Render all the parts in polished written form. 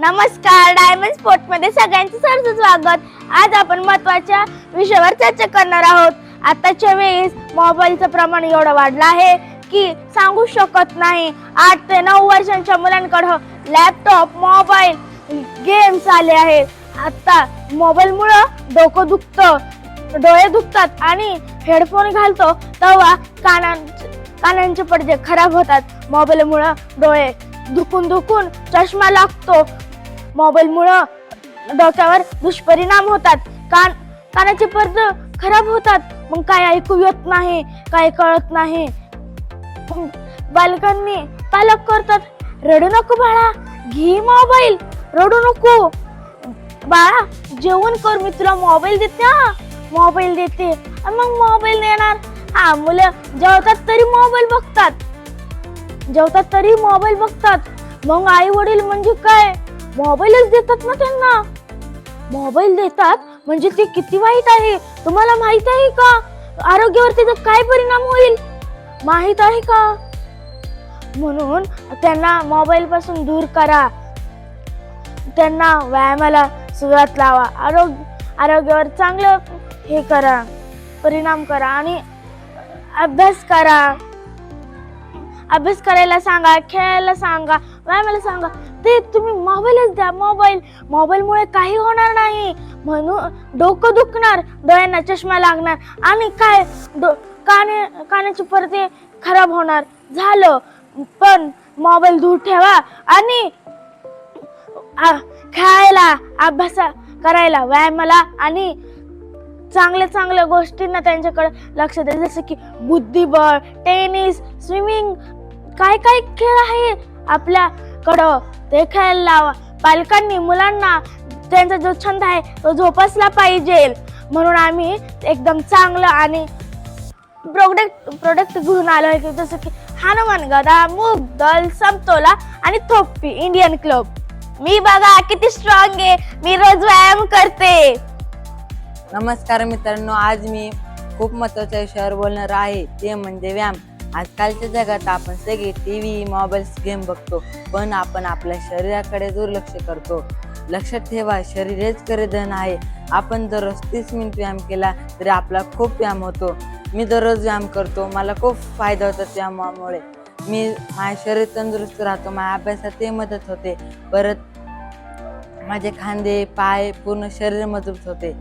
नमस्कार, diamond sport मध्ये सगळ्यांचं सरस स्वागत। आज आपण महत्त्वाच्या विषयावर चर्चा करणार आहोत। आताच्या वेळेस मोबाईलचं प्रमाण एवढं वाढलं आहे की सांगू शकत नाही। 8 ते 9 वर्षांच्या मुलांकडे लॅपटॉप, मोबाईल, गेम्स आले आहेत। आता मोबाईलमुळे डोकं दुखतं, डोळे दुखतात आणि हेडफोन घालतो तेव्हा कानांचे पडदे खराब होतात। मोबाईलमुळे डोळे दुखून चष्मा लागतो। मोबाईलमुळे डोक्यावर दुष्परिणाम होतात, कानाचे पडदे खराब होतात, मग काय ऐकू येत नाही, काय कळत नाही। पालक करतात, रडू नको बाळा, घे मोबाईल, रडू नको बाळा, जेवण कर, मी तुला मोबाईल देते, मोबाईल देते। मग मोबाईल देणार, मुलं जेवतात तरी मोबाईल बघतात। मग आई वडील म्हणजे काय, मोबाईलच देतात ना त्यांना। मोबाईल देतात म्हणजे ते किती वाईट आहे तुम्हाला माहित आहे का? आरोग्यावर त्याचा काय परिणाम होईल माहित आहे का? म्हणून त्यांना मोबाईल पासून दूर करा, त्यांना व्यायामाला सुरुवात लावा, आरोग्यावर चांगलं हे करा, परिणाम करा आणि अभ्यास करायला सांगा, खेळायला सांगा, व्यायामाला सांगा। ते तुम्ही मोबाईलच द्या, मोबाईलमुळे काही होणार नाही, म्हणून डोकं दुखणार, डोळ्यांना चष्मा लागणार आणि काय कानाचे पडदे खराब होणार झालं। पण मोबाईल दूर ठेवा आणि खेळायला, अभ्यास करायला, व्यायामाला आणि चांगल्या गोष्टींना त्यांच्याकडे लक्ष द्या, जसं की बुद्धिबळ, टेनिस, स्विमिंग, काय खेळ आहे आपल्याकडं, ते खेळायला लावा। पालकांनी मुलांना त्यांचा जो छंद आहे तो जोपासला पाहिजे। म्हणून आम्ही एकदम चांगलं आणि प्रोडक्ट घेऊन आलो आहे, जसं की हनुमान गदा, मूग दल, समतोला आणि थोप्पी इंडियन क्लब। मी बघा किती स्ट्रॉंग आहे, मी रोज व्यायाम करते। नमस्कार मित्रांनो, आज मी खूप महत्त्वाच्या विषयावर बोलणार आहे, ते म्हणजे व्यायाम। आजकालच्या जगात आपण सगळे टीव्ही, मोबाईल्स, गेम बघतो, पण आपण आपल्या शरीराकडे दुर्लक्ष करतो। लक्षात ठेवा, शरीर हेच खरे धन आहे। आपण दररोज 30 मिनिट व्यायाम केला तरी आपला खूप व्यायाम होतो। मी दररोज व्यायाम करतो, मला खूप फायदा होतो व्यायामामुळे। माझे शरीर तंदुरुस्त राहतो, माझ्या अभ्यासातही मदत होते, परत माझे खांदे, पाय, पूर्ण शरीर मजबूत होते।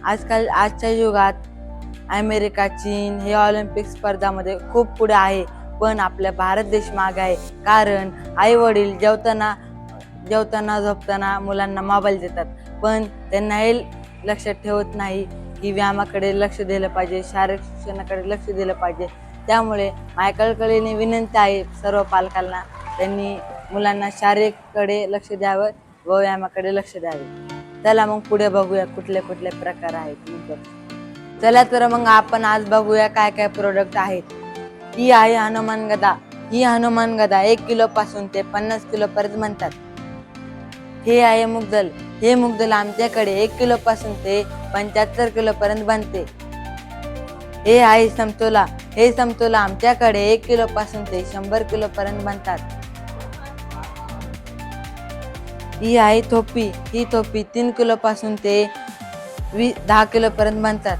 आजच्या युगात अमेरिका, चीन हे ऑलिम्पिक स्पर्धामध्ये खूप पुढे आहे, पण आपला भारत देश मागे आहे, कारण आई वडील जेवताना झोपताना मुलांना मोबाईल देतात, पण त्यांना हे लक्षात ठेवत नाही की व्यायामाकडे लक्ष दिलं पाहिजे, शारीरिक शिक्षणाकडे लक्ष दिलं पाहिजे। त्यामुळे माझ्या कळकळीने विनंती आहे सर्व पालकांना, त्यांनी मुलांना शारीरिककडे लक्ष द्यावं व व्यायामाकडे लक्ष द्यावे। चला मग पुढे बघूया कुठले प्रकार आहेत। चला तर मग आपण आज बघूया काय प्रोडक्ट आहेत। ही आहे हनुमान गदा। ही हनुमान गदा 1 किलो पासून ते 50 किलो पर्यंत बनतात। हे आहे मुगदल। हे मुगदल आमच्याकडे 1 किलो पासून ते 75 किलो पर्यंत बनते। हे आहे समतोला। हे समतोला आमच्याकडे 1 किलो पासून ते 100 किलो पर्यंत बनतात। ही आहे थोपी। ही थोपी 3 किलो पासून ते 10 किलो पर्यंत बनतात।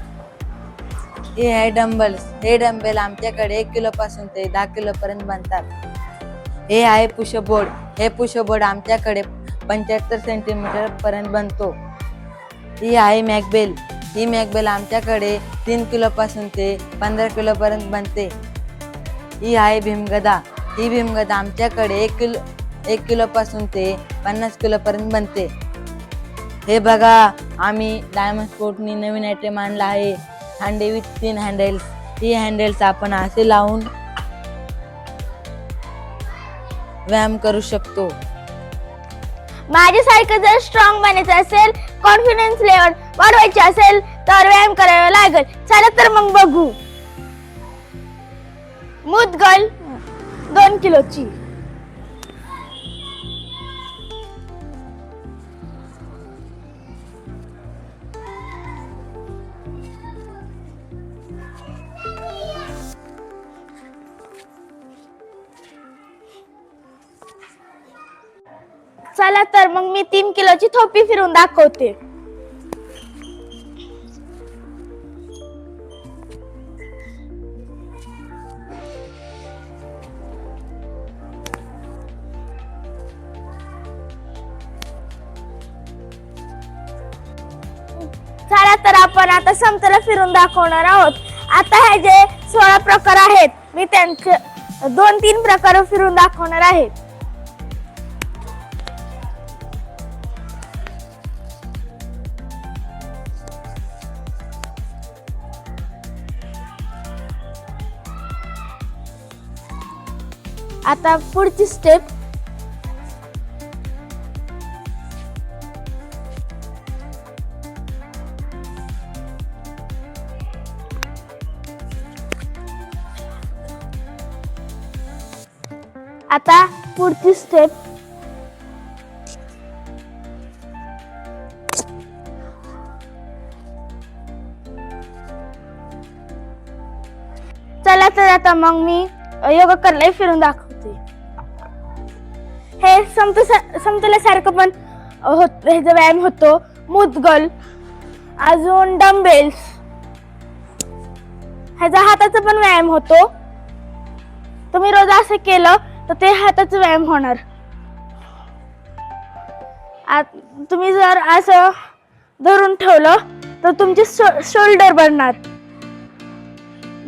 हे आहे डंबल्स। हे डंबेल आमच्याकडे 1 किलो पासून ते 10 किलो पर्यंत बनतात। हे आहे पुशबोर्ड। हे पुशबोर्ड आमच्याकडे 75 सेंटीमीटर पर्यंत बनतो। ही आहे मॅकबेल। ही मॅकबेल आमच्याकडे 3 किलो पासून ते 15 किलो पर्यंत बनते। ही आहे भीमगदा। ही भीमगदा आमच्याकडे 1 किलो पासून ते 50 किलो पर्यंत बनते। हे बघा, आम्ही डायमंड स्पोर्टनी नवीन आयटम आणला आहे, हँडी विथ 3 हँडल्स। ही हँडल्स आपण असे लावून व्यायाम करू शकतो। माझ्यासारखं जर स्ट्रॉंग बनायचं असेल, कॉन्फिडन्स लेवल वाढवायची असेल तर व्यायाम करावा लागेल। चला तर मग बघू। मुदगल 2 किलोची। चला तर मग मी 3 किलोची थोपी फिरून दाखवते. चला तर आपण आता समतोला फिरून दाखवणार आहोत. आता हे जे 16 प्रकार आहेत मी त्यांचे 2-3 प्रकार फिरून दाखवणार आहे. आता पुढची स्टेप. आता पुढची स्टेप. चला तर आता मग मी योगा करायला फिरून दाखवते. हे समतोलासारखं पण ह्याचा व्यायाम होतो. मुदगल, अजून डंबेल्स, ह्याचा हाताचा पण व्यायाम होतो. तुम्ही रोज असं केलं तर ते हाताचा व्यायाम होणार. तुम्ही जर असं धरून ठेवलं तर तुमचे शोल्डर बनणार.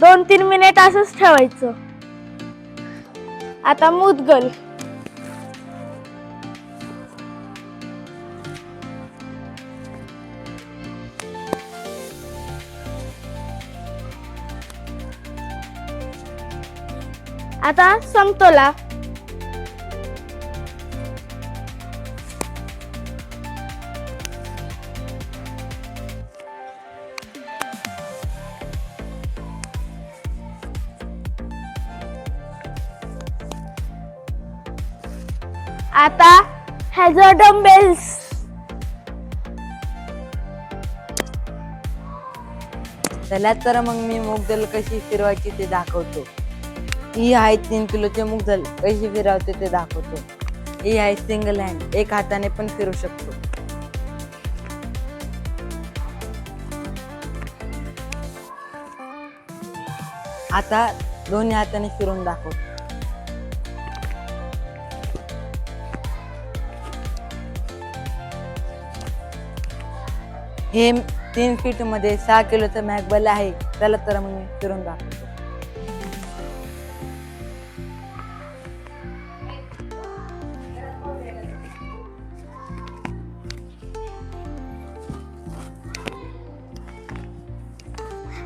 2-3 मिनिट असंच ठेवायचं. आता मुदगल. आता समतोला. आता ह्याचं डंबेल्स. चला तर मग मी मुगदल कशी फिरवायची ते दाखवतो. ही आहे 3 किलोचे मुगदल कशी फिरवते ते दाखवतो. ही आहे सिंगल हँड, एक हाताने पण फिरू शकतो. आता दोन्ही हाताने फिरून दाखवतो. हे 3 फीट मध्ये 6 किलोचं मॅकबल आहे. चला तर मग मी फिरून दाखवतो.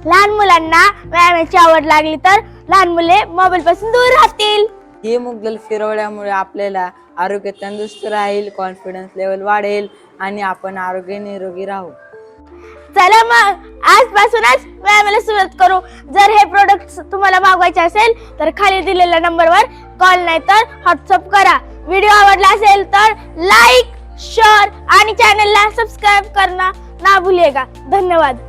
लहान मुलांना व्यायामाची आवड लागली तर लहान मुले मोबाईल पासून दूर राहतील. हे मुगदल फिरवल्यामुळे आपल्याला आरोग्य तंदुरुस्त राहील, कॉन्फिडन्स लेवल वाढेल आणि आपण आरोग्य निरोगी राहू. चला मग आजपासूनच व्यायामाला सुरुवात करू. जर हे प्रोडक्ट तुम्हाला मागवायचे असेल तर खाली दिलेल्या नंबरवर कॉल नाही तर व्हॉट्सअप करा. व्हिडिओ आवडला असेल तर लाईक, शेअर आणि चॅनलला सबस्क्राईब करना ना भूलिएगा. धन्यवाद.